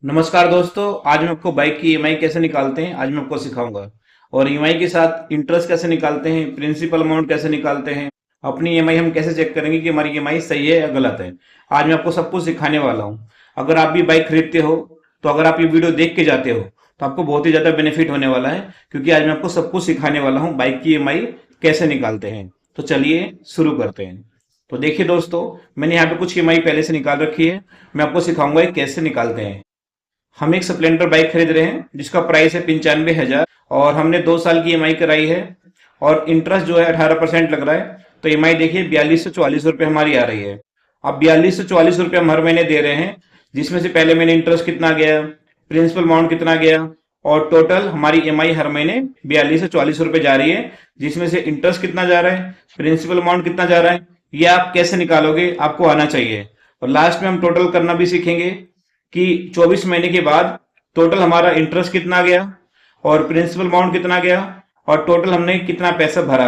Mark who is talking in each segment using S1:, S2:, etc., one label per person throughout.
S1: नमस्कार दोस्तों। आज मैं आपको बाइक की ईएमआई कैसे निकालते हैं आज मैं आपको सिखाऊंगा। और ईएमआई के साथ इंटरेस्ट कैसे निकालते हैं, प्रिंसिपल अमाउंट कैसे निकालते हैं, अपनी ईएमआई हम कैसे चेक करेंगे कि हमारी ईएमआई सही है या गलत है। आज मैं आपको सब कुछ सिखाने वाला हूँ। अगर आप भी बाइक खरीदते हो तो अगर आप ये वीडियो देख के जाते हो तो आपको बहुत ही ज्यादा बेनिफिट होने वाला है, क्योंकि आज मैं आपको सब कुछ सिखाने वाला हूँ बाइक की ईएमआई कैसे निकालते हैं। तो चलिए शुरू करते हैं। तो देखिए दोस्तों, मैंने यहाँ पे कुछ ईएमआई पहले से निकाल रखी है। मैं आपको सिखाऊंगा ये कैसे निकालते हैं। हम एक स्प्लेंडर बाइक खरीद रहे हैं जिसका प्राइस है 95,000 और हमने 2 साल की ईएमआई कराई है और इंटरेस्ट जो है 18% लग रहा है। तो ईएमआई देखिए 4244 रुपये हमारी आ रही है। अब 4244 रुपये हम हर महीने दे रहे हैं, जिसमें से पहले महीने इंटरेस्ट कितना गया, प्रिंसिपल अमाउंट कितना गया, और टोटल हमारी ईएमआई हर महीने 4244 रुपये जा रही है, जिसमें से इंटरेस्ट कितना जा रहा है, प्रिंसिपल अमाउंट कितना जा रहा है, ये आप कैसे निकालोगे आपको आना चाहिए। और लास्ट में हम टोटल करना भी सीखेंगे कि 24 महीने के बाद टोटल हमारा इंटरेस्ट कितना गया और प्रिंसिपल अमाउंट कितना गया और टोटल हमने कितना पैसा भरा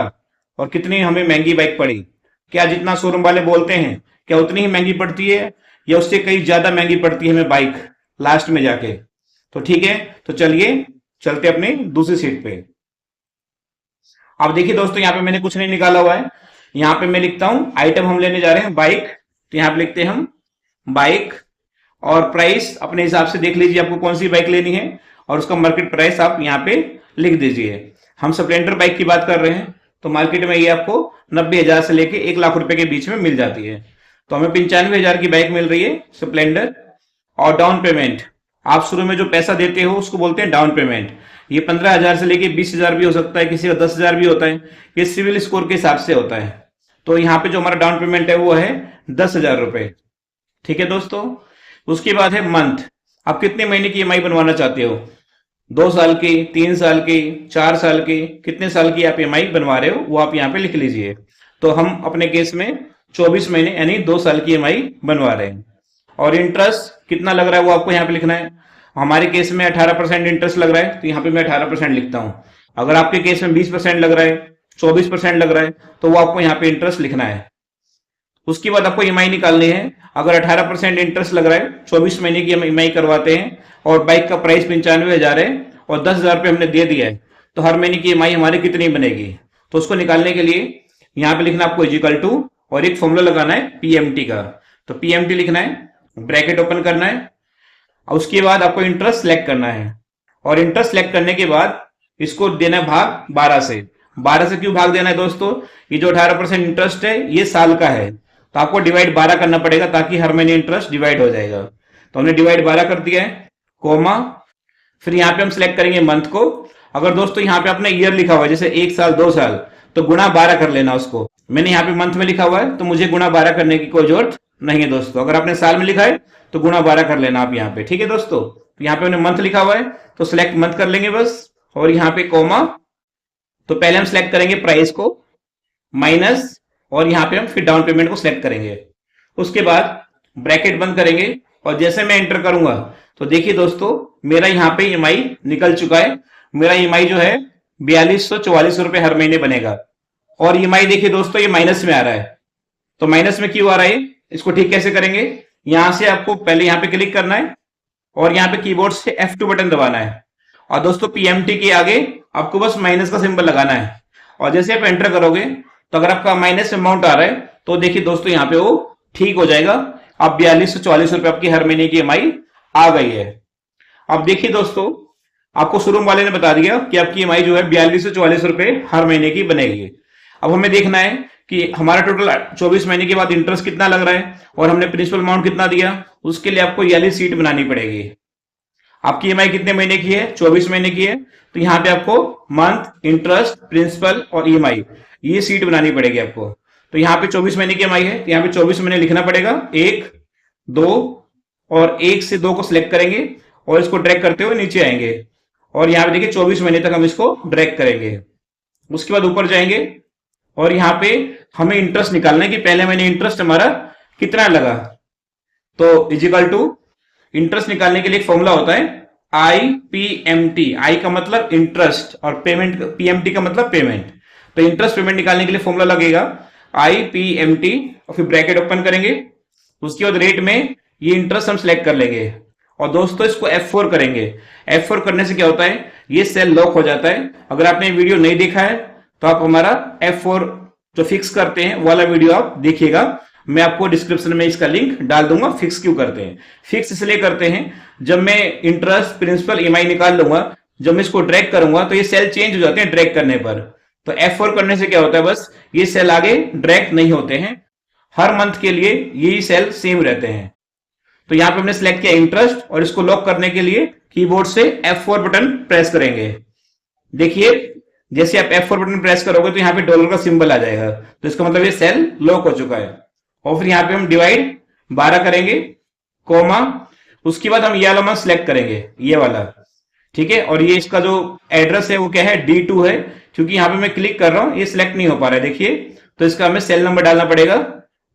S1: और कितनी हमें महंगी बाइक पड़ी। क्या जितना शोरूम वाले बोलते हैं क्या उतनी ही महंगी पड़ती है या उससे कहीं ज्यादा महंगी पड़ती है हमें बाइक लास्ट में जाके। तो ठीक है, तो चलिए चलते अपने दूसरी सीट पे। अब देखिए दोस्तों, यहाँ पे मैंने कुछ नहीं निकाला हुआ है। यहाँ पे मैं लिखता हूं आइटम हम लेने जा रहे हैं बाइक, तो यहाँ पे लिखते हैं हम बाइक और प्राइस अपने हिसाब से देख लीजिए आपको कौन सी बाइक लेनी है और उसका मार्केट प्राइस आप यहाँ पे लिख दीजिए। हम स्प्लेंडर बाइक की बात कर रहे हैं तो मार्केट में ये आपको 90,000 से लेके 1 लाख रुपए के बीच में मिल जाती है। तो हमें 95,000 की बाइक मिल रही है स्प्लेंडर। और डाउन पेमेंट, आप शुरू में जो पैसा देते हो उसको बोलते हैं डाउन पेमेंट। ये 15,000 से लेके 20,000 भी हो सकता है, किसी का 10,000 भी होता है। ये सिविल स्कोर के हिसाब से होता है। तो यहाँ पे जो हमारा डाउन पेमेंट है वो है 10,000 रुपए। ठीक है दोस्तों। उसके बाद है मंथ। आप कितने महीने की ईएमआई बनवाना चाहते हो, 2 साल की, 3 साल की, 4 साल की, कितने साल की आप ईएमआई बनवा रहे हो वो आप यहाँ पे लिख लीजिए। तो हम अपने केस में 24 महीने यानी 2 साल की ईएमआई बनवा रहे हैं। और इंटरेस्ट कितना लग रहा है वो आपको यहाँ पे लिखना है। हमारे केस में 18% इंटरेस्ट लग रहा है तो यहाँ पे मैं 18% लिखता हूँ। अगर आपके केस में 20% लग रहा है, 24% लग रहा है, तो वो आपको यहाँ पे इंटरेस्ट लिखना है। उसके बाद आपको ईएमआई निकालनी है। अगर 18% इंटरेस्ट लग रहा है, 24 महीने की हम ईएमआई करवाते हैं और बाइक का प्राइस 95,000 है और 10,000 रुपये हमने दे दिया है, तो हर महीने की ईएमआई हमारी कितनी बनेगी। तो उसको निकालने के लिए यहाँ पे लिखना आपको इजिकल टू और एक फॉर्मूला लगाना है पीएमटी का। तो पीएमटी लिखना है, ब्रैकेट ओपन करना है और उसके बाद आपको इंटरेस्ट सेलेक्ट करना है। और इंटरेस्ट सेलेक्ट करने के बाद इसको देना है भाग 12 से। 12 से क्यों भाग देना है दोस्तों, ये जो 18% इंटरेस्ट है ये साल का है, तो आपको डिवाइड 12 करना पड़ेगा ताकि हर महीने इंटरेस्ट डिवाइड हो जाएगा। तो हमने डिवाइड 12 कर दिया है, कोमा। फिर यहाँ पे हम सिलेक्ट करेंगे मंथ को। अगर दोस्तों यहाँ पे आपने ईयर लिखा हुआ है जैसे 1 साल 2 साल, तो गुणा 12 कर लेना उसको। मैंने यहाँ पे मंथ में लिखा हुआ है तो मुझे गुणा 12 करने की कोई जरूरत नहीं है दोस्तों। अगर आपने साल में लिखा है तो गुणा 12 कर लेना आप यहाँ पे। ठीक है दोस्तों, तो यहाँ पे हमने मंथ लिखा हुआ है तो सिलेक्ट मंथ कर लेंगे बस। और यहाँ पे कोमा। तो पहले हम सिलेक्ट करेंगे प्राइस को, माइनस, और यहाँ पे हम फिर डाउन पेमेंट को सिलेक्ट करेंगे। उसके बाद ब्रैकेट बंद करेंगे और जैसे मैं एंटर करूंगा तो देखिए दोस्तों मेरा यहाँ पे ईएमआई निकल चुका है। मेरा ईएमआई जो है 4244 रुपए हर महीने बनेगा। और ईएमआई देखिए दोस्तों ये माइनस में आ रहा है। तो माइनस में क्यों आ रहा है, इसको ठीक कैसे करेंगे। यहां से आपको पहले यहाँ पे क्लिक करना है और यहाँ पे कीबोर्ड से F2 बटन दबाना है और दोस्तों पीएमटी के आगे आपको बस माइनस का सिंबल लगाना है। और जैसे आप एंटर करोगे तो अगर आपका माइनस अमाउंट आ रहा है तो देखिए दोस्तों यहाँ पे वो ठीक हो जाएगा। अब 4244 रुपए आपकी हर महीने की ईएमआई आ गई है। अब देखिए दोस्तों, आपको शोरूम वाले ने बता दिया कि आपकी ईएमआई जो है 4244 रुपए हर महीने की बनेगी। अब हमें देखना है कि हमारा टोटल 24 महीने के बाद इंटरेस्ट कितना लग रहा है और हमने प्रिंसिपल अमाउंट कितना दिया। उसके लिए आपको ये वाली सीट बनानी पड़ेगी। आपकी ईएमआई कितने महीने की है, 24 महीने की है, तो यहाँ पे आपको मंथ, इंटरेस्ट, प्रिंसिपल और ईएमआई ये सीट बनानी पड़ेगी आपको। तो यहाँ पे 24 महीने की ईएमआई है तो यहाँ पे 24 महीने लिखना पड़ेगा, 1 2, और 1 से 2 को सिलेक्ट करेंगे और इसको ड्रैग करते हुए नीचे आएंगे और यहाँ पे देखिए 24 महीने तक हम इसको ड्रैग करेंगे। उसके बाद ऊपर जाएंगे और यहाँ पे हमें इंटरेस्ट निकालना है कि पहले महीने इंटरेस्ट हमारा कितना लगा। तो इजिकल टू इंटरेस्ट निकालने के लिए एक फॉर्मूला होता है IPMT। आई का मतलब इंटरेस्ट और पेमेंट, पीएमटी का मतलब पेमेंट। तो इंटरेस्ट पेमेंट निकालने के लिए फॉर्मूला लगेगा IPMT और फिर ब्रैकेट ओपन करेंगे। उसके बाद रेट में ये इंटरेस्ट हम सिलेक्ट कर लेंगे और दोस्तों इसको F4 करेंगे। F4 करने से क्या होता है, ये सेल लॉक हो जाता है। अगर आपने वीडियो नहीं देखा है तो आप हमारा F4 जो फिक्स करते हैं वाला वीडियो आप देखिएगा, मैं आपको डिस्क्रिप्शन में इसका लिंक डाल दूंगा। फिक्स क्यों करते हैं, फिक्स इसलिए करते हैं, जब मैं इंटरेस्ट प्रिंसिपल ईएमआई निकाल लूंगा, जब मैं इसको ड्रैग करूंगा तो ये सेल चेंज हो जाते हैं ड्रैग करने पर। तो F4 करने से क्या होता है, बस ये सेल आगे ड्रैग नहीं होते हैं, हर मंथ के लिए यही सेल सेम रहते हैं। तो यहां पे हमने सिलेक्ट किया इंटरेस्ट, और इसको लॉक करने के लिए कीबोर्ड से F4 बटन प्रेस करेंगे। देखिए जैसे आप F4 बटन प्रेस करोगे तो यहाँ पे डॉलर का सिंबल आ जाएगा, तो इसका मतलब ये सेल लॉक हो चुका है। और फिर यहाँ पे हम डिवाइड 12 करेंगे, कोमा, उसके बाद हम ये वाला मंथ सिलेक्ट करेंगे, ये वाला, ठीक है। और ये इसका जो एड्रेस है वो क्या है, D2 है, क्योंकि यहाँ पे मैं क्लिक कर रहा हूं ये सिलेक्ट नहीं हो पा रहा है, देखिए। तो इसका हमें सेल नंबर डालना पड़ेगा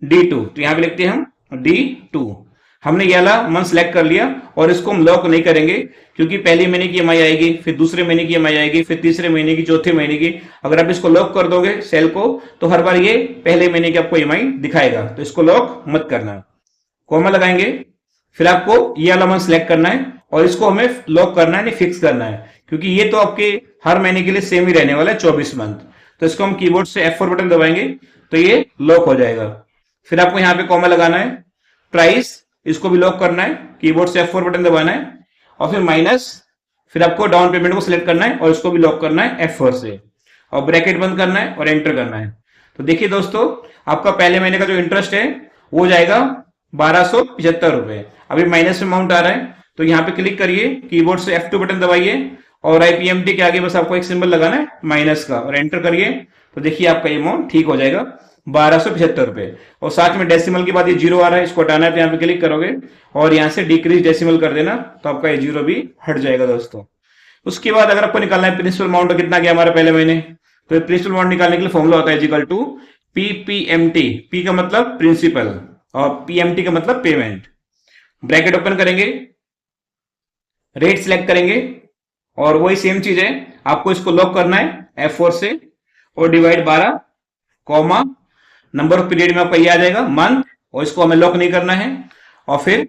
S1: D2, तो यहाँ पे लिखते हैं हम D2। हमने ये वाला मंथ सिलेक्ट कर लिया, और इसको हम लॉक नहीं करेंगे, क्योंकि पहले महीने की ईएमआई आएगी, फिर दूसरे महीने की ईएमआई आएगी, फिर तीसरे महीने की, चौथे महीने की। अगर आप इसको लॉक कर दोगे सेल को, तो हर बार ये पहले महीने की आपको ईएमआई दिखाएगा, तो इसको लॉक मत करना। कॉमा लगाएंगे, फिर आपको ये वाला मंथ सिलेक्ट करना है, और इसको हमें लॉक करना है, नहीं फिक्स करना है, क्योंकि ये तो आपके हर महीने के लिए सेम ही रहने वाला है, 24 मंथ। तो इसको हम कीबोर्ड से F4 बटन दबाएंगे तो ये लॉक हो जाएगा। फिर आपको यहाँ पे कॉमा लगाना है, प्राइस, इसको भी लॉक करना है, कीबोर्ड से F4 बटन दबाना है, और फिर माइनस, फिर आपको डाउन पेमेंट को सिलेक्ट करना है और इसको भी लॉक करना है F4 से, और ब्रैकेट बंद करना है और एंटर करना है। तो देखिए दोस्तों, आपका पहले महीने का जो इंटरेस्ट है वो जाएगा 1275 रुपए। अभी माइनस में अमाउंट आ रहा है, तो यहाँ पे क्लिक करिए, कीबोर्ड से F2 बटन दबाइए, और IPMT के आगे बस आपको एक सिंबल लगाना है माइनस का, और एंटर करिए। तो देखिए आपका अमाउंट ठीक हो जाएगा, 1275 रुपए। और साथ में डेसिमल के बाद ये जीरो आ रहा है, इसको हटाना है तो यहाँ पे क्लिक करोगे, और यहाँ से डिक्रीज डेसिमल कर देना, तो आपका ये जीरो भी हट जाएगा दोस्तों। उसके बाद अगर आपको निकालना है प्रिंसिपल अमाउंट कितना गया हमारा पहले महीने, तो प्रिंसिपल अमाउंट निकालने के लिए फॉर्मूला होता है इक्वल टू PPMT। P का मतलब प्रिंसिपल और PMT का मतलब पेमेंट। ब्रैकेट ओपन करेंगे, रेट सिलेक्ट करेंगे, और वही सेम चीज है, आपको इसको लॉक करना है F4 से, और divide 12, comma, number of period में आपका ये आ जाएगा मंथ, और इसको हमें लॉक नहीं करना है। और फिर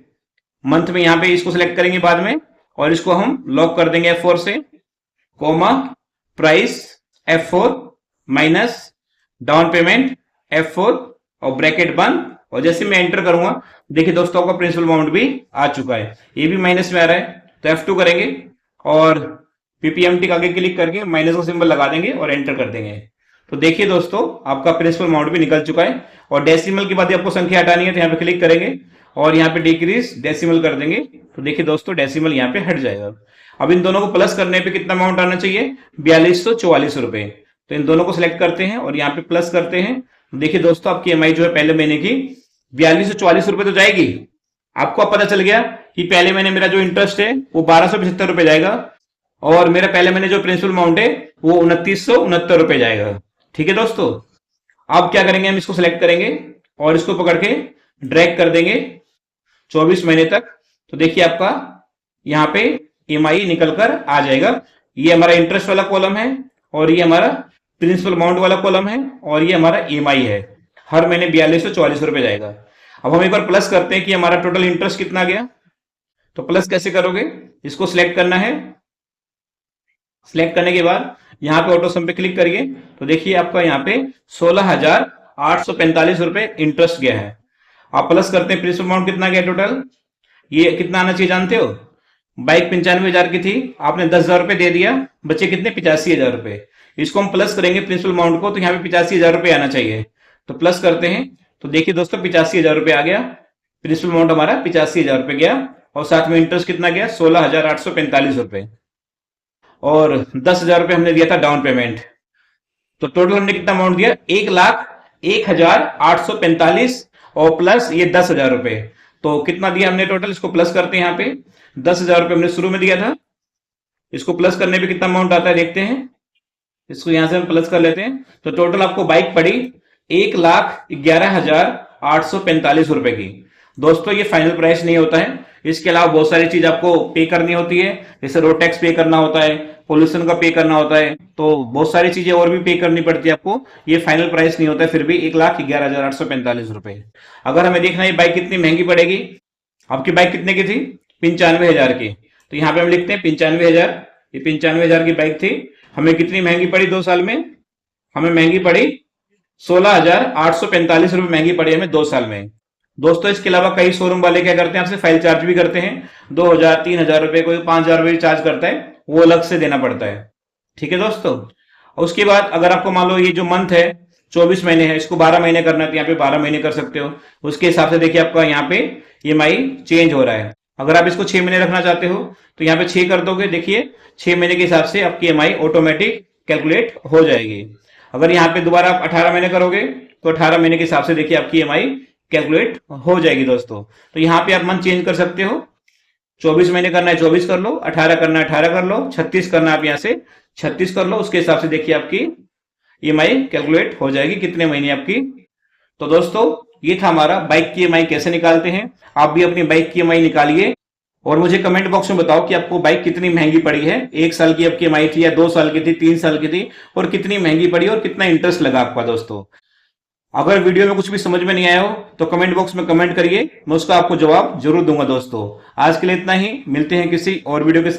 S1: मंथ में यहाँ पे इसको सिलेक्ट करेंगे बाद में, और इसको हम लॉक कर देंगे F4 से, comma, price F4, minus, down payment F4, और ब्रैकेट बंद। और जैसे मैं एंटर करूंगा, देखिए दोस्तों आपका प्रिंसिपल अमाउंट भी आ चुका है, ये भी माइनस में आ रहा है, तो F2 करेंगे, और PPMT का आगे क्लिक करके माइनस का सिंबल लगा देंगे और एंटर कर देंगे। तो देखिए दोस्तों, आपका प्रिंसिपल अमाउंट भी निकल चुका है। और डेसिमल के बाद आपको संख्या हटानी है, तो यहाँ पे क्लिक करेंगे, और यहाँ पे डिक्रीज डेसिमल कर देंगे, तो देखिए दोस्तों डेसिमल यहाँ पे हट जाएगा। अब इन दोनों को प्लस करने पे कितना अमाउंट आना चाहिए, 4244 रुपए। तो इन दोनों को सिलेक्ट करते हैं और यहाँ पे प्लस करते हैं। देखिए दोस्तों, आपकी ईएमआई जो है पहले महीने की 4244 रुपए तो जाएगी। आपको अब पता चल गया कि पहले महीने मेरा जो इंटरेस्ट है वो 1275 रुपए जाएगा, और मेरा पहले महीने जो प्रिंसिपल अमाउंट है वो 2969 रुपए जाएगा। ठीक है दोस्तों, अब क्या करेंगे, हम इसको सिलेक्ट करेंगे और इसको पकड़ के ड्रैग कर देंगे 24 महीने तक। तो देखिए आपका यहाँ पे ईएमआई निकल कर आ जाएगा। ये हमारा इंटरेस्ट वाला कॉलम है, और ये हमारा प्रिंसिपल अमाउंट वाला कॉलम है, और ये हमारा ईएमआई है। हर महीने 4244 रुपए जाएगा। अब हम एक बार प्लस करते हैं कि हमारा टोटल इंटरेस्ट कितना गया। तो प्लस कैसे करोगे, इसको सिलेक्ट करना है, सिलेक्ट करने के बाद यहाँ पे ऑटो सम पे क्लिक करिए, तो देखिए आपका यहाँ पे 16,845 रुपए इंटरेस्ट गया है। आप प्लस करते हैं, प्रिंसिपल अमाउंट कितना गया टोटल, ये कितना आना चाहिए जानते हो, बाइक 95,000 की थी, आपने 10,000 रुपए दे दिया, बचे कितने 85,000 रुपए। इसको हम प्लस करेंगे प्रिंसिपल अमाउंट को, तो यहाँ पे 85,000 रुपए आना चाहिए। तो प्लस करते हैं, तो देखिए दोस्तों 85,000 रुपए आ गया, प्रिंसिपल अमाउंट हमारा 85,000 रुपए गया, और साथ में इंटरेस्ट कितना गया 16,845 रुपए, और 10,000 रुपए हमने दिया था डाउन पेमेंट। तो टोटल हमने कितना अमाउंट दिया, 1,01,845, और प्लस ये 10,000 रुपए। तो कितना दिया हमने टोटल, इसको प्लस करते हैं। यहाँ पे 10,000 रुपए हमने शुरू में दिया था, इसको प्लस करने पे कितना अमाउंट आता है देखते हैं। इसको यहां से हम प्लस कर लेते हैं, तो टोटल आपको बाइक पड़ी 1,11,845 रुपए की। दोस्तों ये फाइनल प्राइस नहीं होता है, इसके अलावा बहुत सारी चीज आपको पे करनी होती है, जैसे रोड टैक्स पे करना होता है, पोल्यूशन का पे करना होता है, तो बहुत सारी चीजें और भी पे करनी पड़ती है आपको। ये फाइनल प्राइस नहीं होता है, फिर भी 1,11,845 रुपए। अगर हमें देखना है बाइक कितनी महंगी पड़ेगी, आपकी बाइक कितने की थी, 95,000 की। तो यहाँ पे हम लिखते हैं 95,000। ये 95,000 की बाइक थी। हमें कितनी महंगी पड़ी 2 साल में? हमें महंगी पड़ी 16,845 रुपए महंगी पड़ी हमें 2 साल में। दोस्तों इसके अलावा कई शोरूम वाले क्या करते हैं, आपसे फाइल चार्ज भी करते हैं। 2,000 3,000 रुपए, कोई 5,000 रुपए चार्ज करता है, वो अलग से देना पड़ता है। ठीक है दोस्तों। उसके बाद अगर आपको मान लो ये जो मंथ है 24 महीने है, इसको 12 महीने करना है तो यहाँ पे 12 महीने कर सकते हो। उसके हिसाब से देखिए आपका यहाँ पे ईएमआई चेंज हो रहा है। अगर आप इसको 6 महीने रखना चाहते हो तो यहाँ पे 6 कर दोगे, देखिए 6 महीने के हिसाब से आपकी ईएमआई ऑटोमेटिक कैलकुलेट हो जाएगी। अगर यहाँ पे दोबारा आप 18 महीने करोगे तो 18 महीने के हिसाब से देखिए आपकी ईएमआई कैलकुलेट हो जाएगी दोस्तों। तो यहाँ पे आप मंथ चेंज कर सकते हो। 24 महीने करना है 24 कर लो, 18 करना है 18 कर लो, 36 करना है आप यहाँ से 36 कर लो। उसके हिसाब से देखिए आपकी ईएमआई कैलकुलेट हो जाएगी कितने महीने आपकी। तो दोस्तों ये था हमारा बाइक की ईएमआई कैसे निकालते हैं। आप भी अपनी बाइक की ईएमआई निकालिए और मुझे कमेंट बॉक्स में बताओ कि आपको बाइक कितनी महंगी पड़ी है। 1 साल की आपकी ईएमआई थी या 2 साल की थी, 3 साल की थी, और कितनी महंगी पड़ी और कितना इंटरेस्ट लगा आपका। दोस्तों अगर वीडियो में कुछ भी समझ में नहीं आया हो तो कमेंट बॉक्स में कमेंट करिए, मैं उसका आपको जवाब जरूर दूंगा। दोस्तों आज के लिए इतना ही, मिलते हैं किसी और वीडियो के साथ।